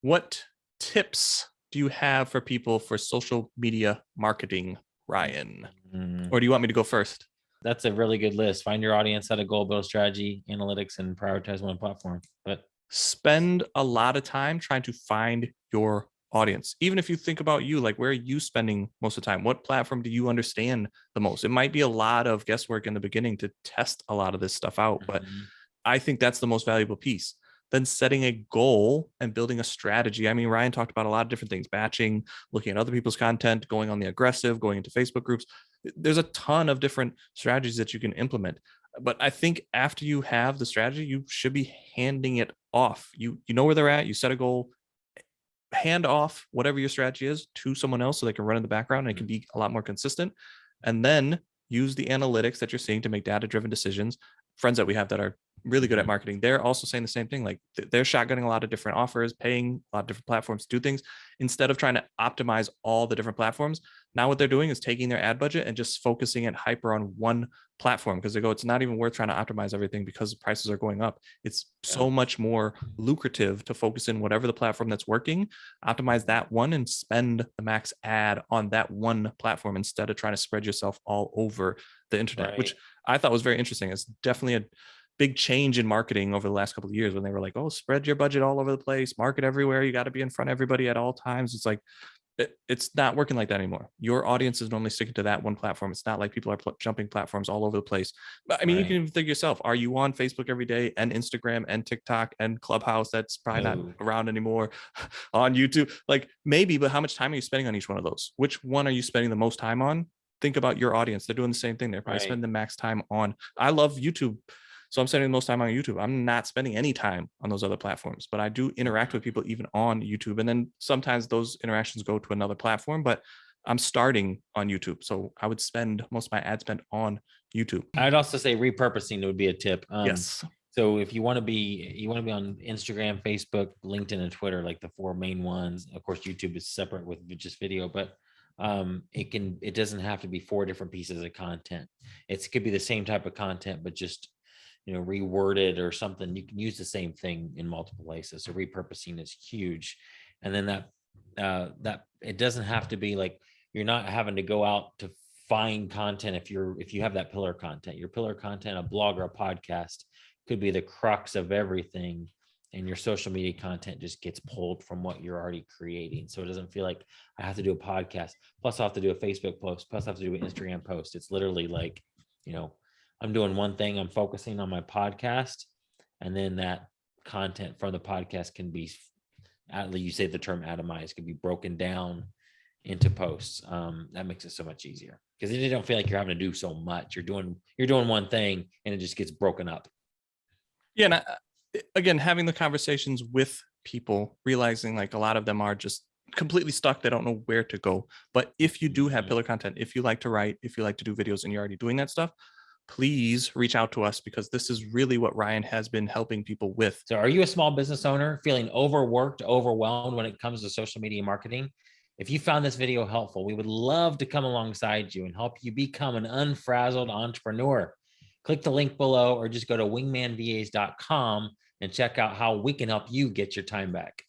What tips do you have for people for social media marketing, Ryan? Mm, Or do you want me to go first? that's a really good list. Find your audience, set a goal, build strategy, analytics, and prioritize one platform. But Spend a lot of time trying to find your audience. Even if you think about you, like where are you spending most of the time? What platform do you understand the most? It might be a lot of guesswork in the beginning to test a lot of this stuff out, but I think that's the most valuable piece. Then setting a goal and building a strategy. I mean, Ryan talked about a lot of different things: batching, looking at other people's content, going on the aggressive, going into Facebook groups. There's a ton of different strategies that you can implement. But I think after you have the strategy, you should be handing it off. You know where they're at. You set a goal, hand off whatever your strategy is to someone else so they can run in the background and it can be a lot more consistent. And then use the analytics that you're seeing to make data driven decisions. Friends that we have that are really good at marketing, they're also saying the same thing. Like they're shotgunning a lot of different offers, paying a lot of different platforms to do things instead of trying to optimize all the different platforms. Now what they're doing is taking their ad budget and just focusing it hyper on one platform because they go, it's not even worth trying to optimize everything because prices are going up. It's so much more lucrative to focus in whatever the platform that's working, optimize that one and spend the max ad on that one platform instead of trying to spread yourself all over the internet, which I thought was very interesting. It's definitely a big change in marketing over the last couple of years when they were like, oh, spread your budget all over the place, market everywhere. You got to be in front of everybody at all times. It's like, it's not working like that anymore. Your audience is normally sticking to that one platform. It's not like people are jumping platforms all over the place. But I mean, you can even think yourself, are you on Facebook every day and Instagram and TikTok and Clubhouse? That's probably not around anymore. On YouTube, like maybe, but how much time are you spending on each one of those? Which one are you spending the most time on? Think about your audience. They're doing the same thing. They're probably spending the max time on. I love YouTube, so I'm spending the most time on YouTube. I'm not spending any time on those other platforms, but I do interact with people even on YouTube. And then sometimes those interactions go to another platform, but I'm starting on YouTube. So I would spend most of my ad spend on YouTube. I'd also say repurposing would be a tip. Yes. So if you want to be on Instagram, Facebook, LinkedIn, and Twitter, like the four main ones. Of course, YouTube is separate with just video, but it doesn't have to be four different pieces of content. It could be the same type of content, but just reworded or something. You can use the same thing in multiple places. So repurposing is huge. And then that it doesn't have to be like you're not having to go out to find content. If you have that pillar content, your pillar content, a blog or a podcast could be the crux of everything. And your social media content just gets pulled from what you're already creating. So it doesn't feel like I have to do a podcast, plus I have to do a Facebook post, plus I have to do an Instagram post. It's literally like, I'm doing one thing, I'm focusing on my podcast, and then that content from the podcast can be, you say the term atomized, can be broken down into posts. That makes it so much easier because you don't feel like you're having to do so much. You're doing one thing and it just gets broken up. Yeah. And again, having the conversations with people, realizing like a lot of them are just completely stuck. They don't know where to go. But if you do have pillar content, if you like to write, if you like to do videos and you're already doing that stuff, please reach out to us because this is really what Ryan has been helping people with. So are you a small business owner feeling overworked, overwhelmed when it comes to social media marketing? If you found this video helpful, we would love to come alongside you and help you become an unfrazzled entrepreneur. Click the link below or just go to wingmanvas.com and check out how we can help you get your time back.